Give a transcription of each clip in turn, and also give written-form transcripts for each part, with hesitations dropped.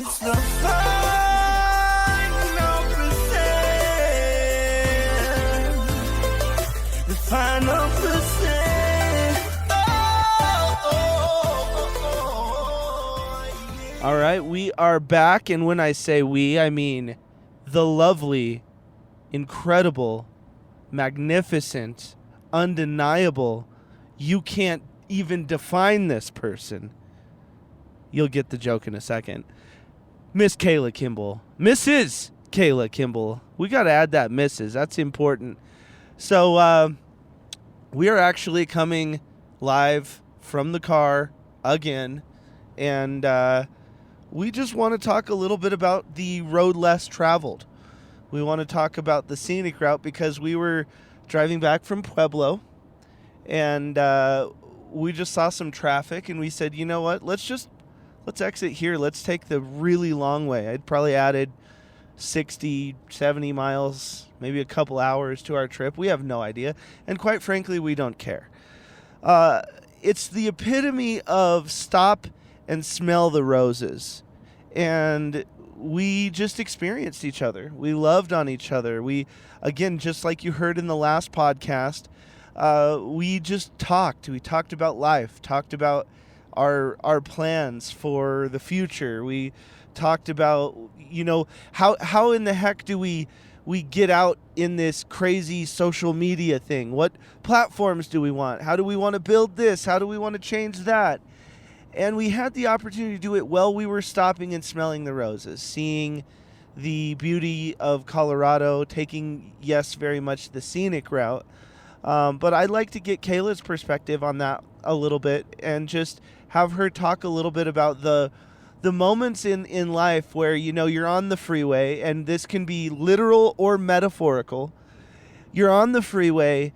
It's the final percent. The final percent. All right, we are back, and when I say we, I mean the lovely, incredible, magnificent, undeniable, you can't even define this person. You'll get the joke in a second. Miss Cayla Kimble. Mrs. Cayla Kimble. We got to add that Mrs. That's important. So we are actually coming live from the car again, and we just want to talk a little bit about the road less traveled. We want to talk about the scenic route because we were driving back from Pueblo, and we just saw some traffic, and we said, you know what, let's exit here. Let's take the really long way. I'd probably added 60, 70 miles, maybe a couple hours to our trip. We have no idea, and quite frankly, we don't care. It's the epitome of stop and smell the roses. And we just experienced each other. We loved on each other. We, again, just like you heard in the last podcast, we just talked. We talked about life, talked about our plans for the future. We talked about, you know, how in the heck do we get out in this crazy social media thing? What platforms do we want? How do we want to build this? How do we want to change that? And we had the opportunity to do it while we were stopping and smelling the roses, seeing the beauty of Colorado, taking, yes, very much the scenic route. But I'd like to get Cayla's perspective on that a little bit and just have her talk a little bit about the moments in life where, you know, you're on the freeway, and this can be literal or metaphorical. You're on the freeway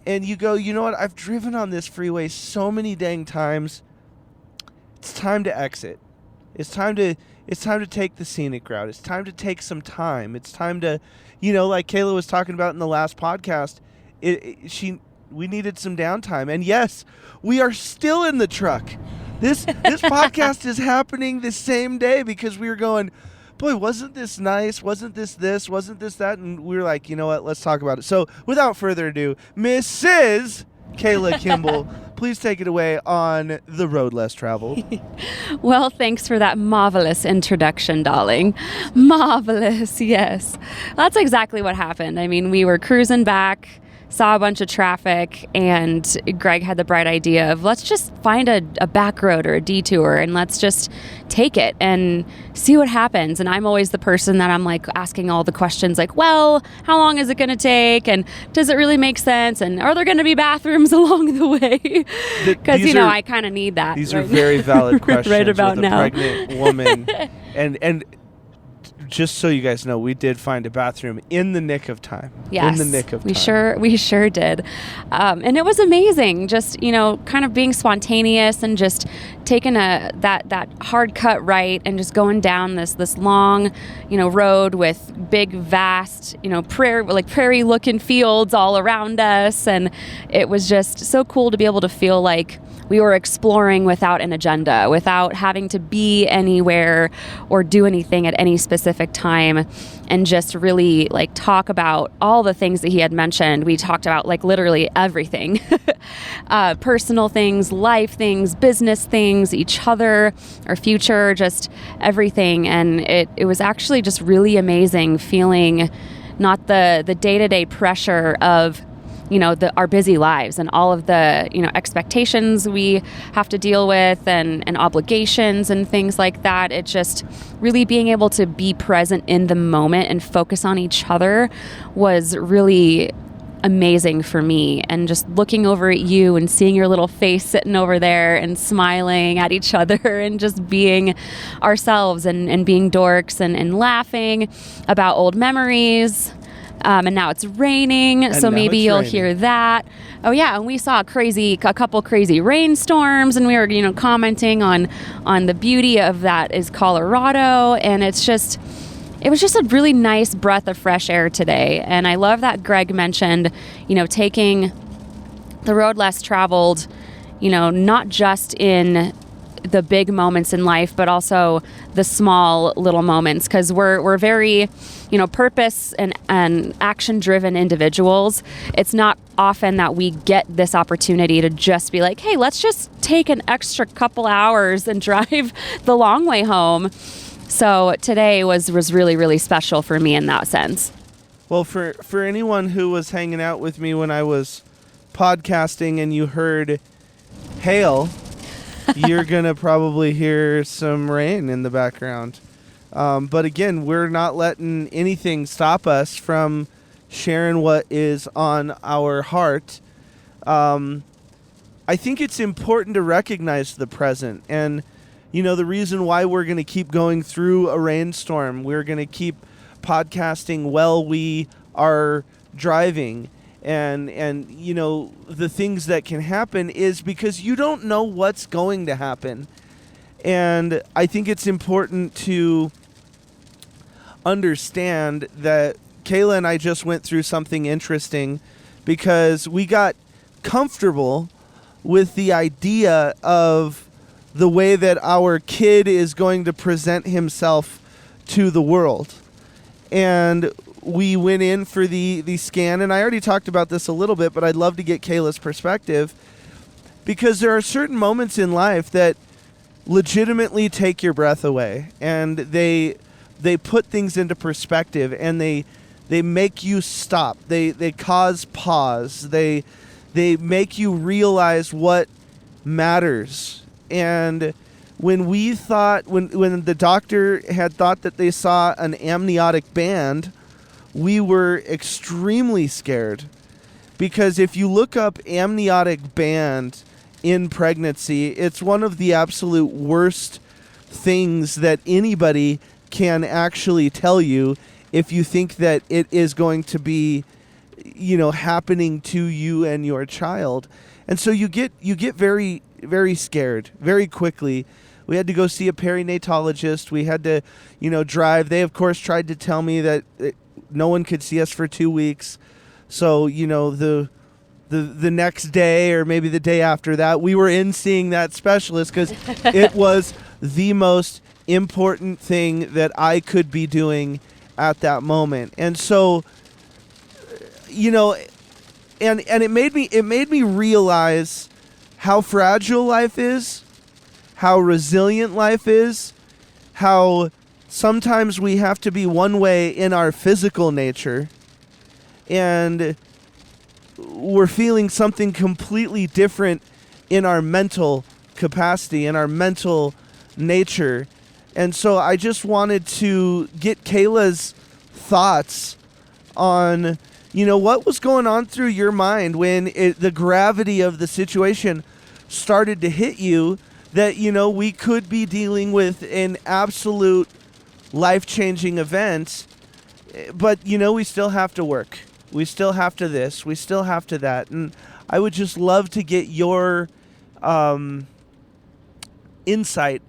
and you go, you know what, I've driven on this freeway so many dang times. It's time to exit. It's time to take the scenic route. It's time to take some time. It's time to, you know, like Cayla was talking about in the last podcast, we needed some downtime. And yes, we are still in the truck. This podcast is happening the same day because we were going, boy, wasn't this nice? Wasn't this? Wasn't this that? And we were like, you know what? Let's talk about it. So without further ado, Mrs. Cayla Kimble, please take it away on the road less traveled. Well, thanks for that marvelous introduction, darling. Marvelous, yes. That's exactly what happened. I mean, we were cruising back, saw a bunch of traffic, and Greg had the bright idea of let's just find a back road or a detour and let's just take it and see what happens. And I'm always the person that I'm like asking all the questions like, well, how long is it going to take? And does it really make sense? And are there going to be bathrooms along the way? Because, you know, I kind of need that. These are very valid questions right about with a now. pregnant woman. and just so you guys know, we did find a bathroom in the nick of time. Yes, in the nick of time. We sure did. And it was amazing, just, you know, kind of being spontaneous and just taking that hard cut right and just going down this long, you know, road with big, vast, you know, prairie looking fields all around us. And it was just so cool to be able to feel like we were exploring without an agenda, without having to be anywhere or do anything at any specific time, and just really like talk about all the things that he had mentioned. We talked about like literally everything, personal things, life things, business things, each other, our future, just everything. And it was actually just really amazing feeling not the day-to-day pressure of, you know, our busy lives and all of the, you know, expectations we have to deal with and obligations and things like that. It just really being able to be present in the moment and focus on each other was really amazing for me. And just looking over at you and seeing your little face sitting over there and smiling at each other and just being ourselves and being dorks and laughing about old memories. And now it's raining, so maybe you'll hear that. Oh yeah, and we saw a couple crazy rainstorms, and we were, you know, commenting on the beauty of that is Colorado, and it was just a really nice breath of fresh air today. And I love that Greg mentioned, you know, taking the road less traveled, you know, not just in the big moments in life, but also the small little moments, because we're very, purpose and action driven individuals. It's not often that we get this opportunity to just be like, hey, let's just take an extra couple hours and drive the long way home. So today was really, really special for me in that sense. Well, for anyone who was hanging out with me when I was podcasting and you heard hail, you're going to probably hear some rain in the background. But again, we're not letting anything stop us from sharing what is on our heart. I think it's important to recognize the present. And, the reason why we're going to keep going through a rainstorm, we're going to keep podcasting while we are driving, and the things that can happen is because you don't know what's going to happen. And I think it's important to understand that Cayla and I just went through something interesting because we got comfortable with the idea of the way that our kid is going to present himself to the world. And we went in for the scan, and I already talked about this a little bit, but I'd love to get Cayla's perspective, because there are certain moments in life that legitimately take your breath away, and they put things into perspective, and they make you stop. They cause pause. They make you realize what matters. And when we thought, when the doctor had thought that they saw an amniotic band, we were extremely scared, because if you look up amniotic band in pregnancy, it's one of the absolute worst things that anybody can actually tell you if you think that it is going to be, happening to you and your child. And so you get very, very scared very quickly. We had to go see a perinatologist. We had to, drive. They, of course, tried to tell me that no one could see us for 2 weeks. So, the next day or maybe the day after that, we were in seeing that specialist because it was the most important thing that I could be doing at that moment. And so, and it made me realize how fragile life is, how resilient life is, how sometimes we have to be one way in our physical nature, and we're feeling something completely different in our mental capacity, in our mental nature. And so I just wanted to get Cayla's thoughts on, what was going on through your mind when the gravity of the situation started to hit you, that, we could be dealing with an absolute life-changing event, but, we still have to work. We still have to this. We still have to that. And I would just love to get your insight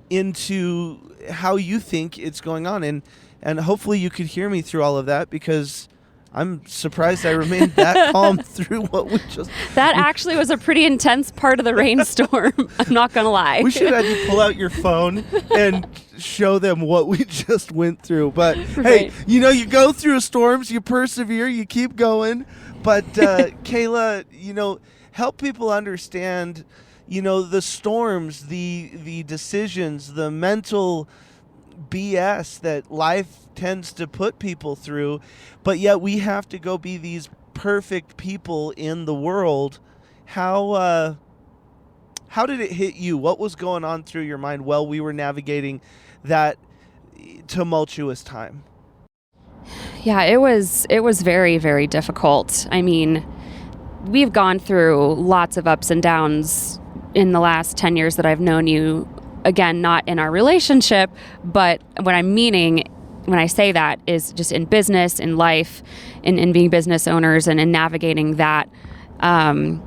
into how you think it's going on. And hopefully you could hear me through all of that, because I'm surprised I remained that calm through what we just... That actually was a pretty intense part of the rainstorm. I'm not going to lie. We should have you pull out your phone and show them what we just went through. But, right. Hey, you go through storms, you persevere, you keep going. But, Cayla, help people understand, the storms, the decisions, the mental BS that life tends to put people through, but yet we have to go be these perfect people in the world. How did it hit you? What was going on through your mind while we were navigating that tumultuous time? Yeah, it was very, very difficult. I mean, we've gone through lots of ups and downs in the last 10 years that I've known you. Again, not in our relationship, but what I'm meaning when I say that is just in business, in life, in being business owners and in navigating that. And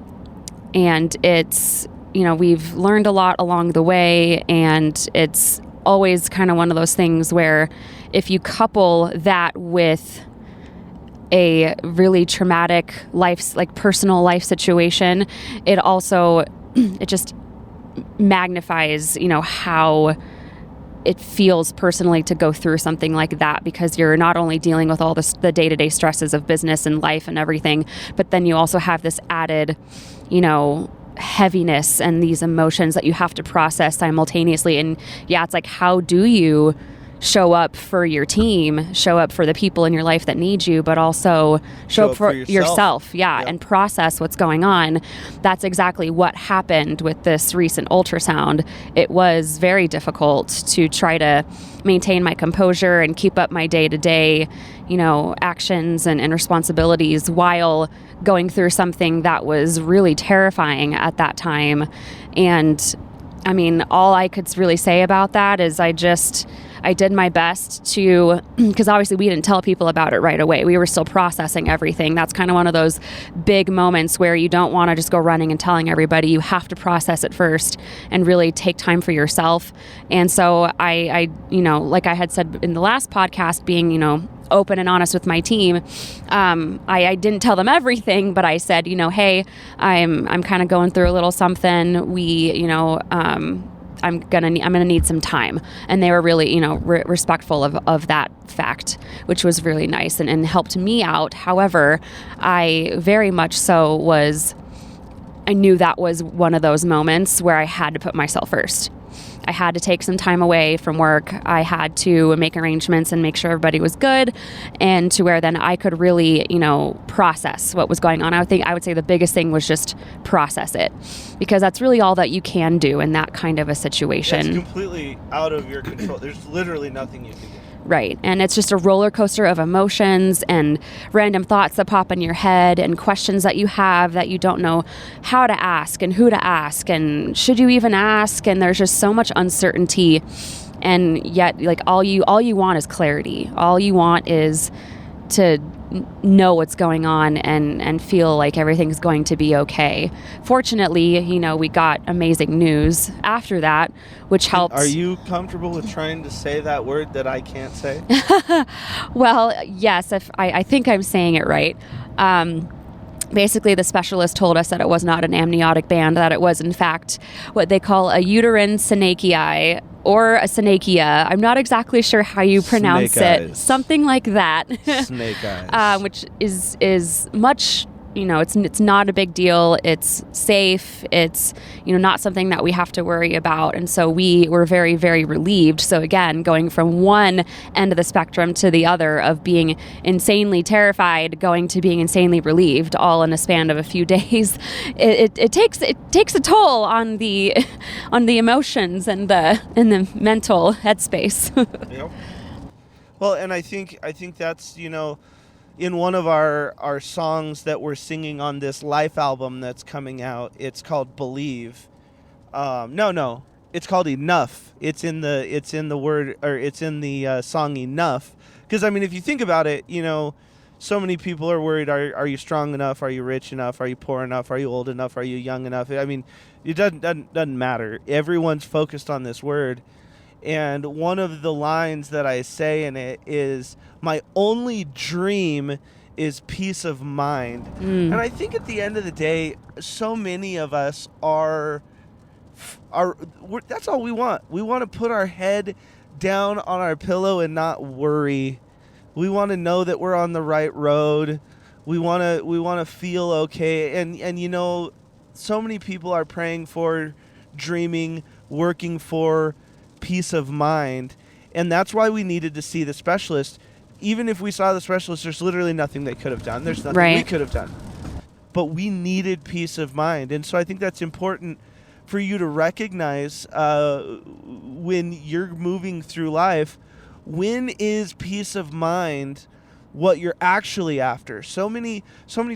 it's, we've learned a lot along the way, and it's always kind of one of those things where if you couple that with a really traumatic personal life situation, it also, magnifies, how it feels personally to go through something like that, because you're not only dealing with all the day-to-day stresses of business and life and everything, but then you also have this added, heaviness and these emotions that you have to process simultaneously. And yeah, it's like, how do you show up for your team, show up for the people in your life that need you, but also show up for yourself. Yeah, and process what's going on. That's exactly what happened with this recent ultrasound. It was very difficult to try to maintain my composure and keep up my day-to-day, actions and responsibilities while going through something that was really terrifying at that time. And I mean, all I could really say about that is I did my best to, because obviously we didn't tell people about it right away. We were still processing everything. That's kind of one of those big moments where you don't want to just go running and telling everybody. You have to process it first and really take time for yourself. And so I like I had said in the last podcast, being, open and honest with my team. I didn't tell them everything, but I said, hey, I'm kind of going through a little something. I'm gonna need some time, and they were really respectful of that fact, which was really nice and helped me out. However, I very much so I knew that was one of those moments where I had to put myself first. I had to take some time away from work. I had to make arrangements and make sure everybody was good, and to where then I could really, process what was going on. I would say the biggest thing was just process it, because that's really all that you can do in that kind of a situation. It's completely out of your control. There's literally nothing you can do. Right. And it's just a roller coaster of emotions and random thoughts that pop in your head and questions that you have that you don't know how to ask and who to ask and should you even ask. And there's just so much uncertainty. And yet, like, all you want is clarity. All you want is to know what's going on and feel like everything's going to be okay. Fortunately, we got amazing news after that, which helped. Are you comfortable with trying to say that word that I can't say? Well, yes, if I think I'm saying it right. Basically, the specialist told us that it was not an amniotic band, that it was, in fact, what they call a uterine synechia or a synechia. I'm not exactly sure how you pronounce it. Something like that. Snake eyes. Which is much, it's not a big deal. It's safe. It's, not something that we have to worry about. And so we were very, very relieved. So again, going from one end of the spectrum to the other of being insanely terrified, going to being insanely relieved, all in a span of a few days, it takes a toll on the emotions and the mental headspace. Yep. Well, and I think that's, in one of our songs that we're singing on this Life album that's coming out, it's called Believe. No, it's called Enough. It's in the word, or it's in the song Enough. Because I mean, if you think about it, so many people are worried. Are you strong enough? Are you rich enough? Are you poor enough? Are you old enough? Are you young enough? I mean, it doesn't matter. Everyone's focused on this word. And one of the lines that I say in it is, my only dream is peace of mind. And I think at the end of the day, so many of us that's all we want. We want to put our head down on our pillow and not worry. We want to know that we're on the right road. We want to feel okay. And so many people are praying for, dreaming, working for peace of mind. And that's why we needed to see the specialist. Even if we saw the specialist, there's literally nothing they could have done. There's nothing we could have done. But we needed peace of mind. And so I think that's important for you to recognize when you're moving through life. When is peace of mind what you're actually after? So many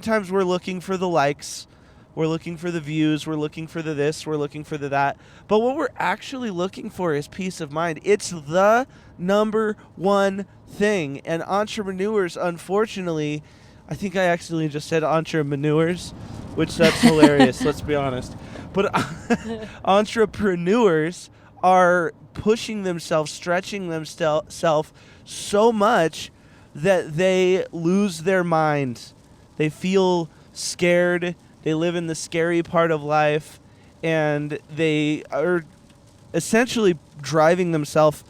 times we're looking for the likes. We're looking for the views. We're looking for the this. We're looking for the that. But what we're actually looking for is peace of mind. It's the number one thing. And entrepreneurs, unfortunately, I think I accidentally just said entrepreneurs, which that's hilarious. Let's be honest. But entrepreneurs are pushing themselves, stretching themselves so much that they lose their mind. They feel scared. They live in the scary part of life, and they are essentially driving themselves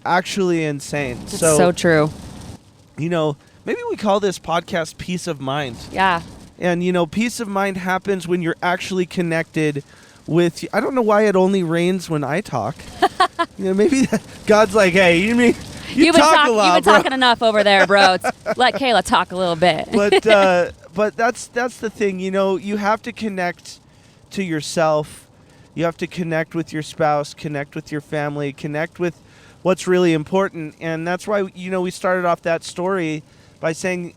actually insane. It's so true. Maybe we call this podcast Peace of Mind. Yeah. And, peace of mind happens when you're actually connected with, I don't know why it only rains when I talk. Maybe God's like, hey, you talk a lot, you've been bro. talking enough over there, bro. Let Cayla talk a little bit. But that's the thing, you have to connect to yourself. You have to connect with your spouse, connect with your family, connect with what's really important. And that's why, we started off that story by saying,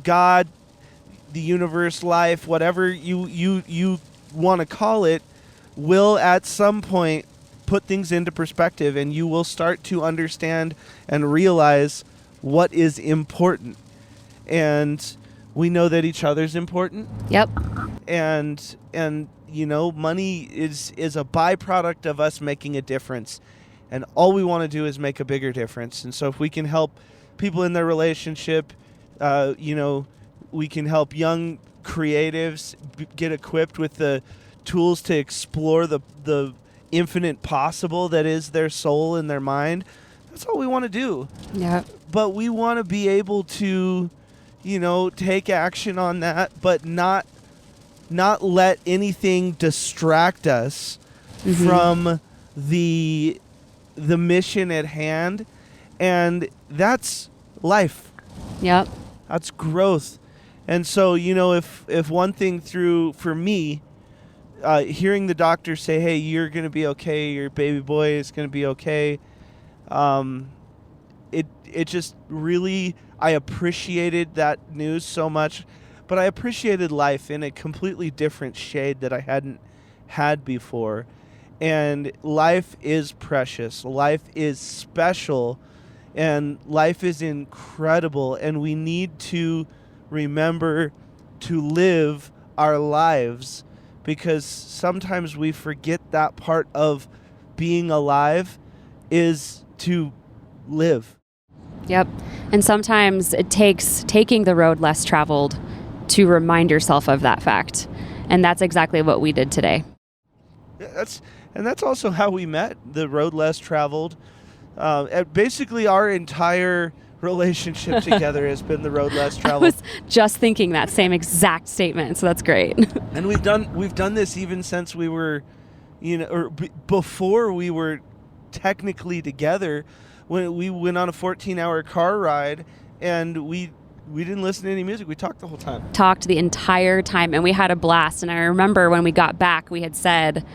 God, the universe, life, whatever you want to call it, will at some point put things into perspective, and you will start to understand and realize what is important. And we know that each other's important. Yep. And money is a byproduct of us making a difference. And all we want to do is make a bigger difference. And so if we can help people in their relationship, we can help young creatives get equipped with the tools to explore the infinite possible that is their soul and their mind. That's all we want to do. Yeah. But we want to be able to, take action on that, but not let anything distract us from the mission at hand. And that's life. Yep. That's growth. And so, if one thing for me, hearing the doctor say, hey, you're going to be okay, your baby boy is going to be okay, it just really, I appreciated that news so much, but I appreciated life in a completely different shade that I hadn't had before. And life is precious. Life is special. And life is incredible. And we need to remember to live our lives, because sometimes we forget that part of being alive is to live. Yep. And sometimes it takes taking the road less traveled to remind yourself of that fact. And that's exactly what we did today. Yeah, that's also how we met, the road less traveled. Basically, our entire relationship together has been the road less traveled. I was just thinking that same exact statement, so that's great. And we've done this even since we were, before we were technically together, when we went on a 14-hour car ride, and we didn't listen to any music. We talked the whole time. Talked the entire time, and we had a blast. And I remember when we got back, we had said,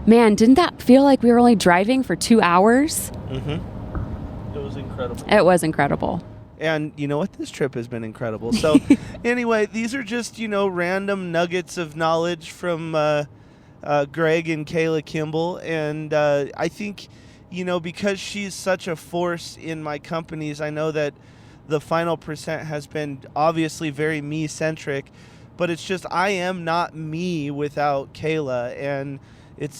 man, didn't that feel like we were only driving for 2 hours? Mm-hmm. It was incredible. It was incredible. And you know what? This trip has been incredible. So anyway, these are just, random nuggets of knowledge from Greg and Cayla Kimble. And I think, because she's such a force in my companies, I know that the final percent has been obviously very me-centric, but it's just I am not me without Cayla, and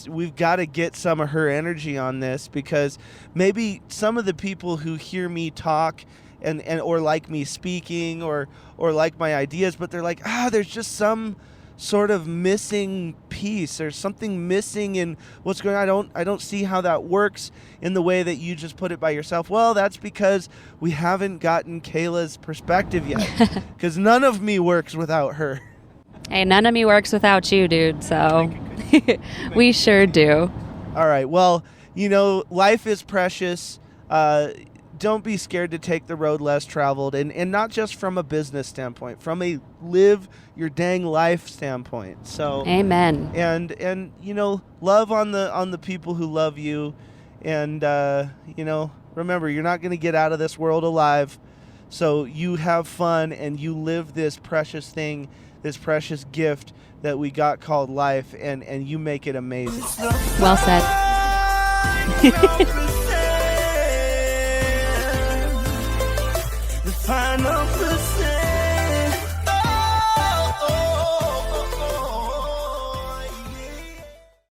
we've got to get some of her energy on this, because maybe some of the people who hear me talk and or like me speaking or like my ideas, but they're like, there's just some sort of missing piece. There's something missing in what's going on. I don't see how that works in the way that you just put it by yourself. Well, that's because we haven't gotten Cayla's perspective yet, because none of me works without her. Hey, none of me works without you, dude. So we sure do. All right. Well, life is precious. Don't be scared to take the road less traveled, and not just from a business standpoint, from a live your dang life standpoint. So amen. And love on the people who love you, and remember, you're not going to get out of this world alive. So you have fun and you live this precious thing, this precious gift that we got called life, and you make it amazing. Well said.